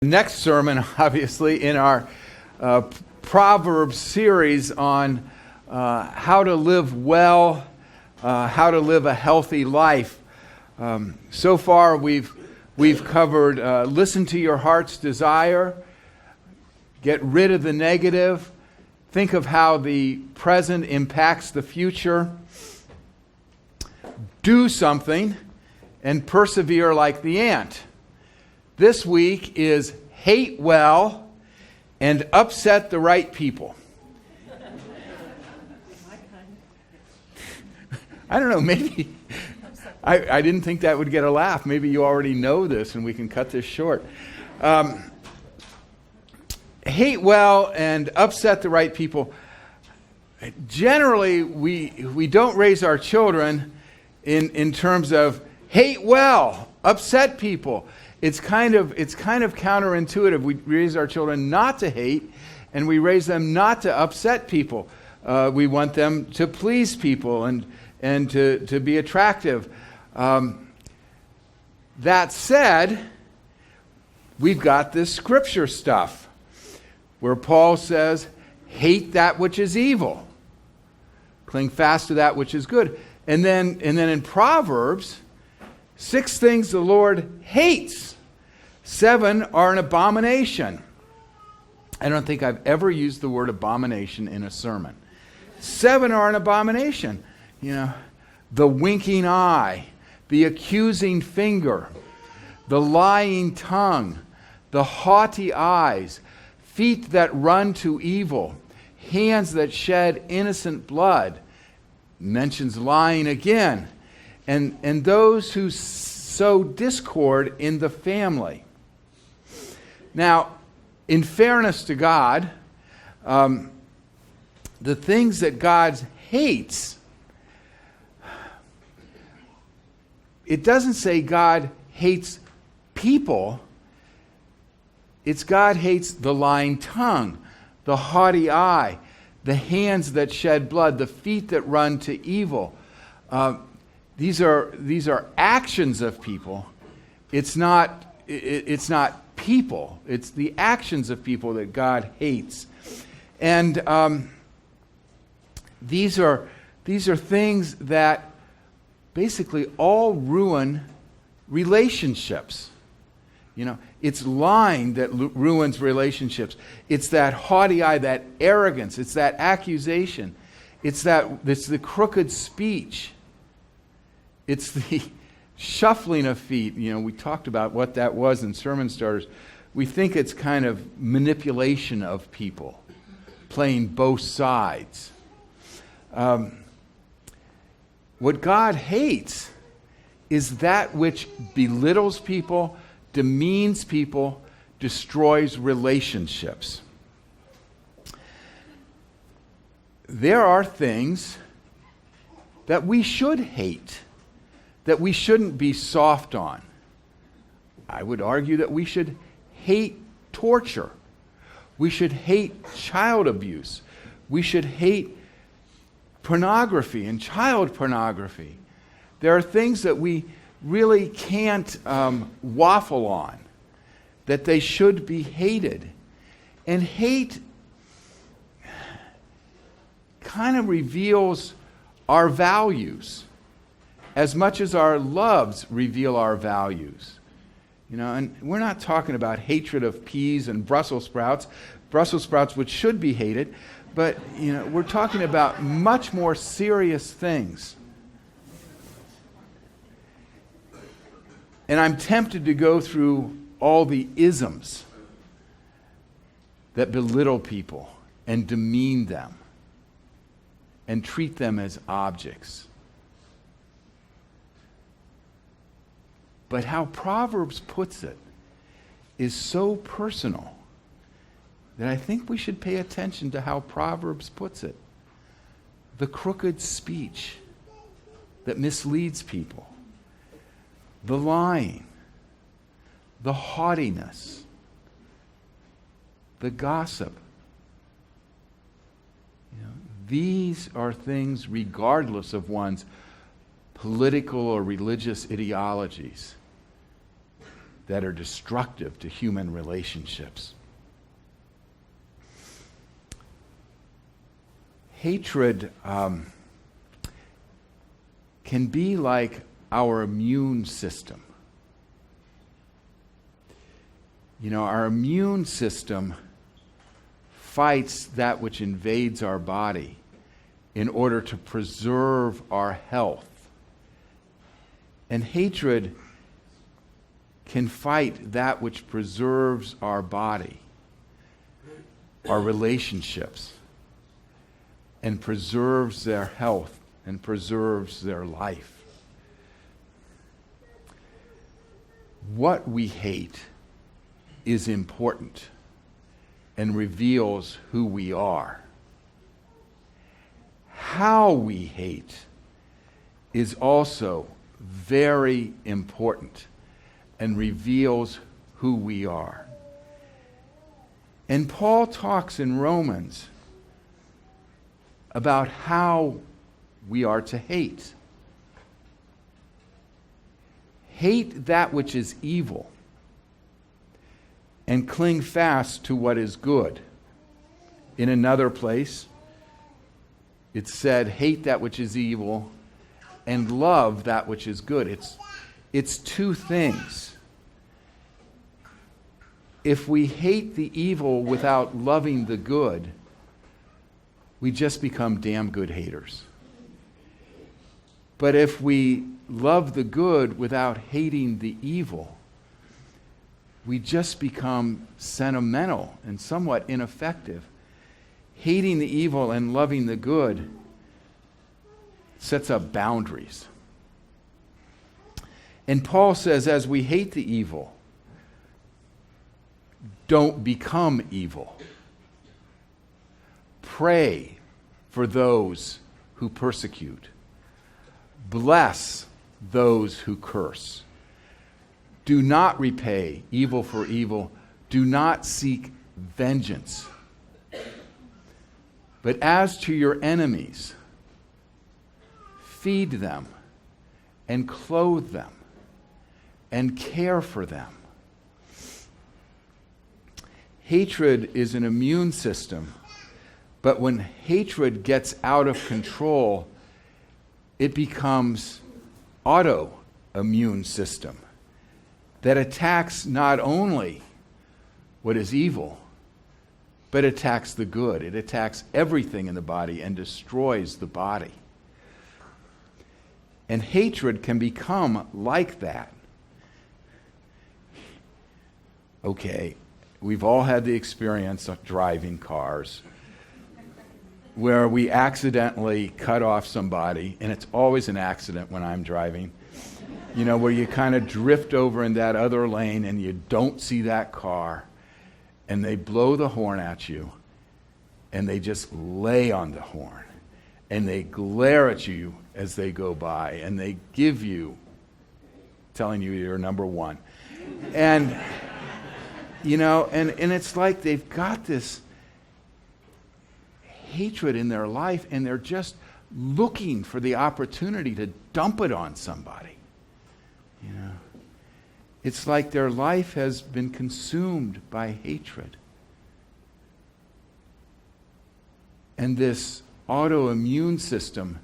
Next sermon, obviously, in our Proverbs series on how to live well, how to live a healthy life. So far, we've covered listen to your heart's desire, get rid of the negative, think of how the present impacts the future, do something, and persevere like the ant. This week is hate well and upset the right people. I don't know, maybe I didn't think that would get a laugh. Maybe you already know this and we can cut this short. Hate well and upset the right people. Generally, we don't raise our children in terms of hate well, upset people. It's kind of counterintuitive. We raise our children not to hate, and we raise them not to upset people. We want them to please people and to be attractive. That said, we've got this scripture stuff where Paul says, hate that which is evil. Cling fast to that which is good. And then in Proverbs, 6 things the Lord hates. 7 are an abomination. I don't think I've ever used the word abomination in a sermon. 7 are an abomination. You know, the winking eye, the accusing finger, the lying tongue, the haughty eyes, feet that run to evil, hands that shed innocent blood. Mentions lying again. And those who sow discord in the family. Now, in fairness to God, the things that God hates, it doesn't say God hates people. It's God hates the lying tongue, the haughty eye, the hands that shed blood, the feet that run to evil. These are actions of people. It's not people. It's the actions of people that God hates. And these are things that basically all ruin relationships. You know, it's lying that ruins relationships. It's that haughty eye, that arrogance. It's that accusation. It's the crooked speech. It's the shuffling of feet. You know, we talked about what that was in Sermon Starters. We think it's kind of manipulation of people, playing both sides. What God hates is that which belittles people, demeans people, destroys relationships. There are things that we should hate, that we shouldn't be soft on. I would argue that we should hate torture. We should hate child abuse. We should hate pornography and child pornography. There are things that we really can't waffle on, that they should be hated. And hate kind of reveals our values as much as our loves reveal our values. You know, and we're not talking about hatred of peas and Brussels sprouts, which should be hated, but you know, we're talking about much more serious things. And I'm tempted to go through all the isms that belittle people and demean them and treat them as objects. But how Proverbs puts it is so personal that I think we should pay attention to how Proverbs puts it. The crooked speech that misleads people, the lying, the haughtiness, the gossip. You know, these are things regardless of one's political or religious ideologies that are destructive to human relationships. Hatred can be like our immune system. You know, our immune system fights that which invades our body in order to preserve our health. And hatred can fight that which preserves our body, our relationships, and preserves their health and preserves their life. What we hate is important and reveals who we are. How we hate is also very important and reveals who we are. And Paul talks in Romans about how we are to hate. Hate that which is evil and cling fast to what is good. In another place, it said, hate that which is evil and love that which is good. It's two things. If we hate the evil without loving the good, we just become damn good haters. But if we love the good without hating the evil, we just become sentimental and somewhat ineffective. Hating the evil and loving the good sets up boundaries. And Paul says, as we hate the evil, don't become evil. Pray for those who persecute. Bless those who curse. Do not repay evil for evil. Do not seek vengeance. But as to your enemies, feed them and clothe them and care for them. Hatred is an immune system, but when hatred gets out of control, it becomes autoimmune system that attacks not only what is evil, but attacks the good. It attacks everything in the body and destroys the body. And hatred can become like that. Okay, we've all had the experience of driving cars where we accidentally cut off somebody, and it's always an accident when I'm driving, you know, where you kind of drift over in that other lane and you don't see that car, and they blow the horn at you, and they just lay on the horn, and they glare at you as they go by, and they give you, telling you you're number one. And, you know, and it's like they've got this hatred in their life, and they're just looking for the opportunity to dump it on somebody. You know, it's like their life has been consumed by hatred. And this autoimmune system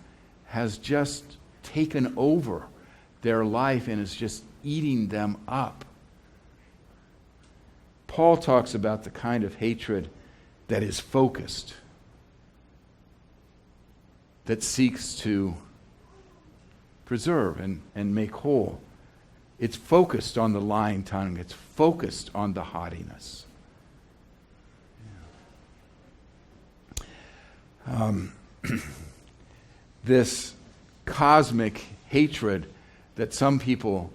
has just taken over their life and is just eating them up. Paul talks about the kind of hatred that is focused, that seeks to preserve and make whole. It's focused on the lying tongue. It's focused on the haughtiness. This cosmic hatred that some people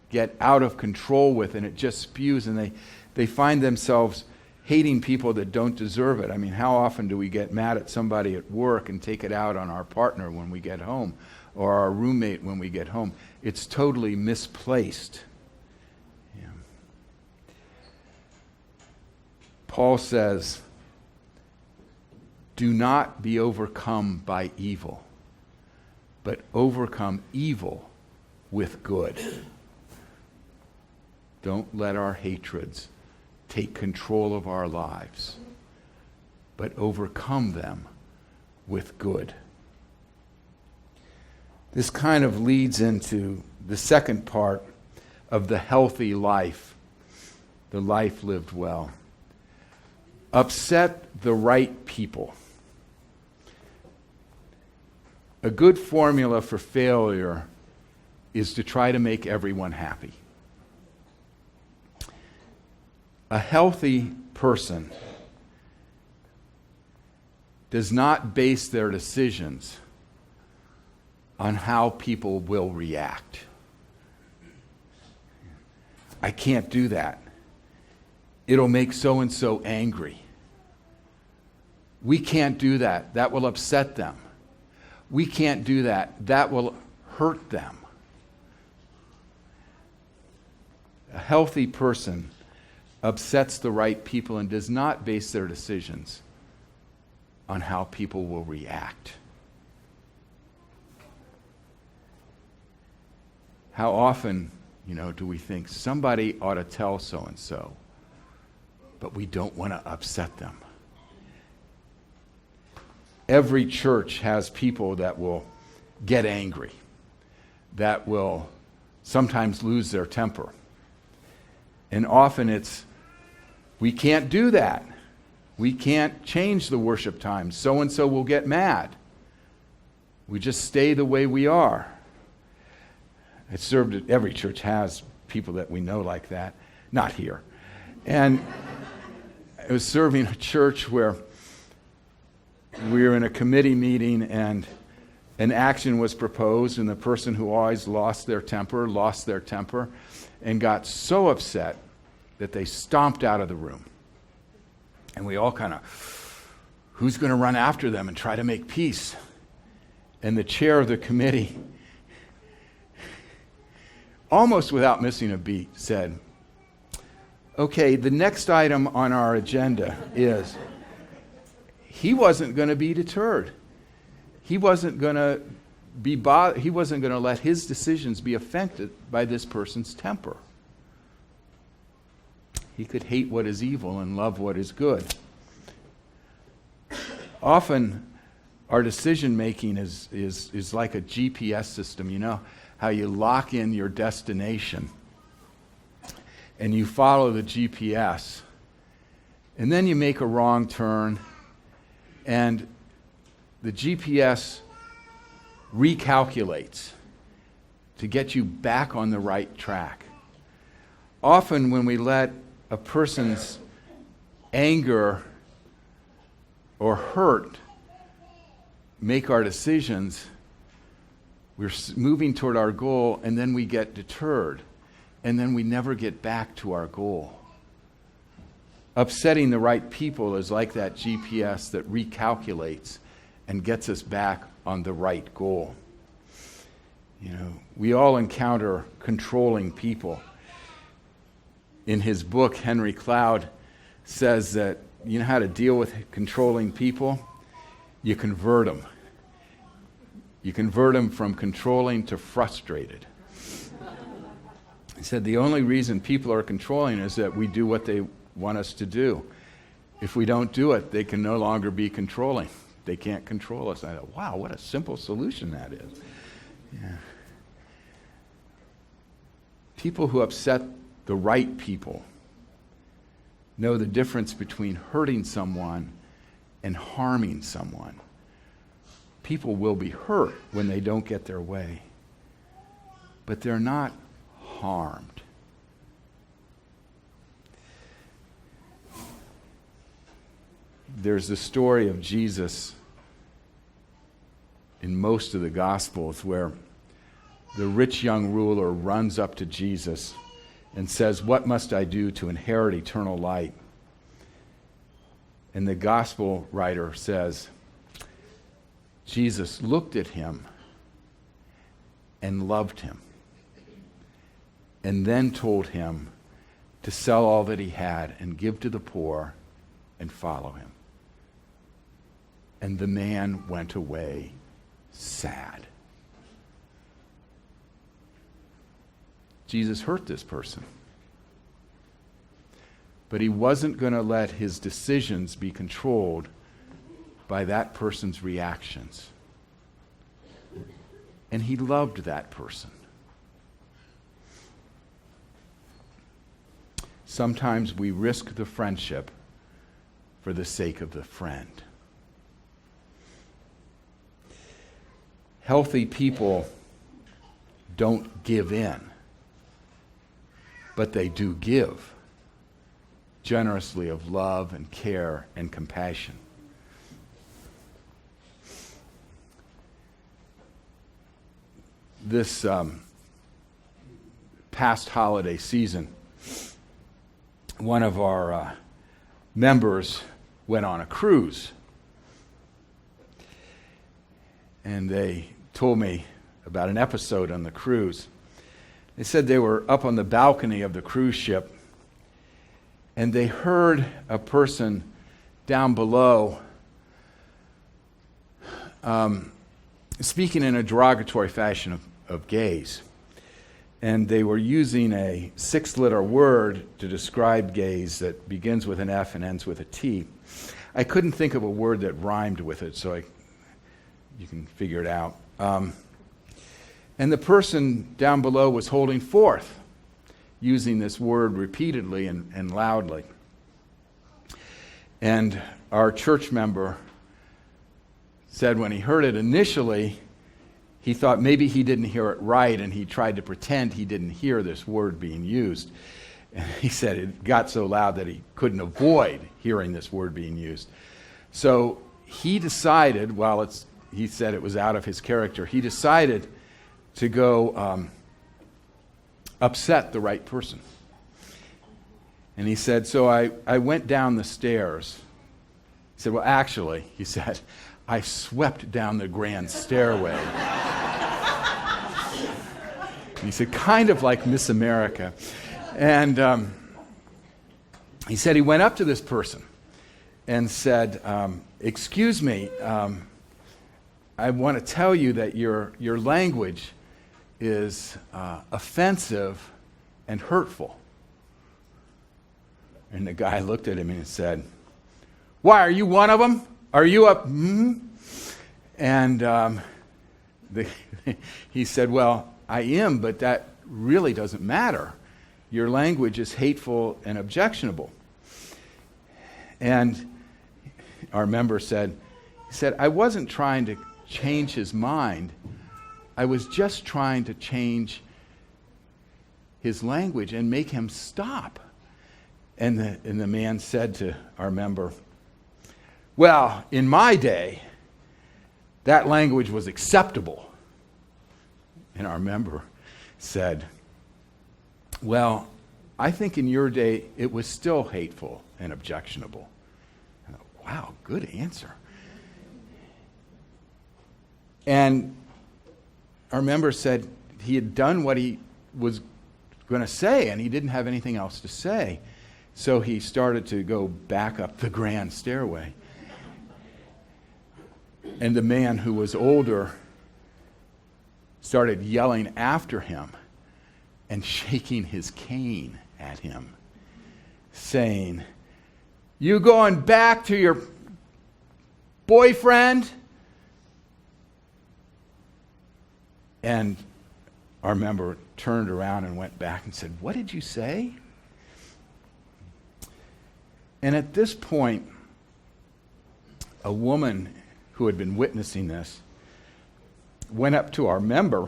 get out of control with, and it just spews, and they find themselves hating people that don't deserve it. I mean, how often do we get mad at somebody at work and take it out on our partner when we get home, or our roommate when we get home? It's totally misplaced. Yeah. Paul says, do not be overcome by evil, but overcome evil with good. Don't let our hatreds take control of our lives, but overcome them with good. This kind of leads into the second part of the healthy life, the life lived well. Upset the right people. A good formula for failure is to try to make everyone happy. A healthy person does not base their decisions on how people will react. I can't do that. It'll make so-and-so angry. We can't do that. That will upset them. We can't do that. That will hurt them. A healthy person upsets the right people and does not base their decisions on how people will react. How often, do we think somebody ought to tell so-and-so, but we don't want to upset them? Every church has people that will get angry, that will sometimes lose their temper. And often it's, we can't do that. We can't change the worship time. So-and-so will get mad. We just stay the way we are. It's served at every church has people that we know like that. Not here. And I was serving a church where we were in a committee meeting and an action was proposed, and the person who always lost their temper and got so upset that they stomped out of the room. And we all kind of, who's going to run after them and try to make peace? And the chair of the committee, almost without missing a beat, said, okay, the next item on our agenda is, he wasn't going to be deterred. He wasn't going to be he wasn't going to let his decisions be affected by this person's temper. He could hate what is evil and love what is good. Often, our decision making is like a GPS system. You know how you lock in your destination and you follow the GPS, and then you make a wrong turn, and the GPS recalculates to get you back on the right track. Often when we let a person's anger or hurt make our decisions, we're moving toward our goal, and then we get deterred, and then we never get back to our goal. Upsetting the right people is like that GPS that recalculates and gets us back on the right goal. We all encounter controlling people. In his book, Henry Cloud says that you know how to deal with controlling people? You convert them. You convert them from controlling to frustrated. He said the only reason people are controlling is that we do what they want us to do. If we don't do it, they can no longer be controlling. They can't control us. I thought, wow, what a simple solution that is. Yeah. People who upset the right people know the difference between hurting someone and harming someone. People will be hurt when they don't get their way, but they're not harmed. There's the story of Jesus in most of the Gospels where the rich young ruler runs up to Jesus and says, "What must I do to inherit eternal life?" And the Gospel writer says, Jesus looked at him and loved him, and then told him to sell all that he had and give to the poor and follow him. And the man went away sad. Jesus hurt this person. but he wasn't going to let his decisions be controlled by that person's reactions. And he loved that person. Sometimes we risk the friendship for the sake of the friend. Healthy people don't give in, but they do give generously of love and care and compassion. This past holiday season, one of our members went on a cruise. And they told me about an episode on the cruise. They said they were up on the balcony of the cruise ship, and they heard a person down below speaking in a derogatory fashion of gays. And they were using a 6-letter word to describe gays that begins with an F and ends with a T. I couldn't think of a word that rhymed with it, so you can figure it out. And the person down below was holding forth, using this word repeatedly and loudly. And our church member said when he heard it initially, he thought maybe he didn't hear it right, and he tried to pretend he didn't hear this word being used. And he said it got so loud that he couldn't avoid hearing this word being used. So he decided, he said it was out of his character, he decided to go upset the right person. And he said, so I went down the stairs. He said, well, actually, he said, I swept down the grand stairway. And he said, kind of like Miss America. And he said he went up to this person and said, excuse me, I want to tell you that your language is offensive and hurtful. And the guy looked at him and said, why, are you one of them? Are you up? And he said, well, I am, but that really doesn't matter. Your language is hateful and objectionable. And our member said, I wasn't trying to change his mind. I was just trying to change his language and make him stop. And the man said to our member, well, in my day, that language was acceptable. And our member said, well, I think in your day it was still hateful and objectionable. And I thought, wow, good answer. And our member said he had done what he was going to say, and he didn't have anything else to say. So he started to go back up the grand stairway. And the man who was older started yelling after him and shaking his cane at him, saying, you going back to your boyfriend? And our member turned around and went back and said, what did you say? And at this point, a woman who had been witnessing this went up to our member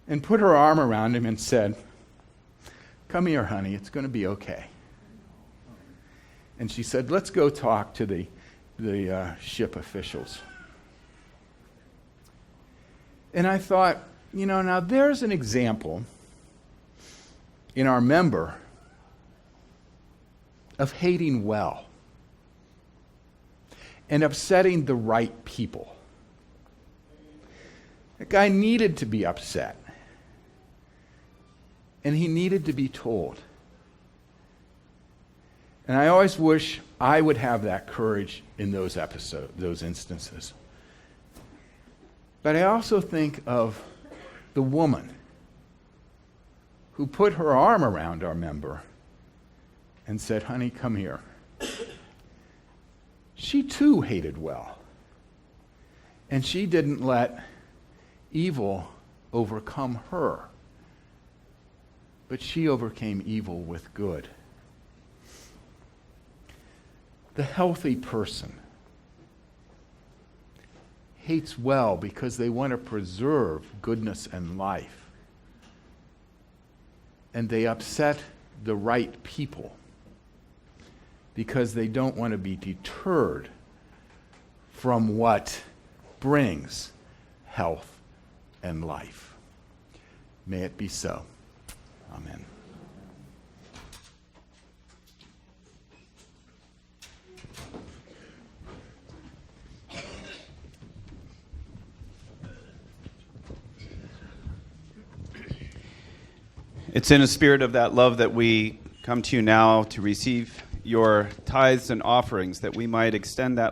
and put her arm around him and said, come here, honey, it's going to be okay. And she said, let's go talk to the ship officials. And I thought, now there's an example in our member of hating well and upsetting the right people. That guy needed to be upset. And he needed to be told. And I always wish I would have that courage in those instances. But I also think of the woman who put her arm around our member and said, honey, come here. She too hated well. And she didn't let evil overcome her. But she overcame evil with good. The healthy person hates well because they want to preserve goodness and life. And they upset the right people because they don't want to be deterred from what brings health and life. May it be so. Amen. It's in a spirit of that love that we come to you now to receive your tithes and offerings, that we might extend that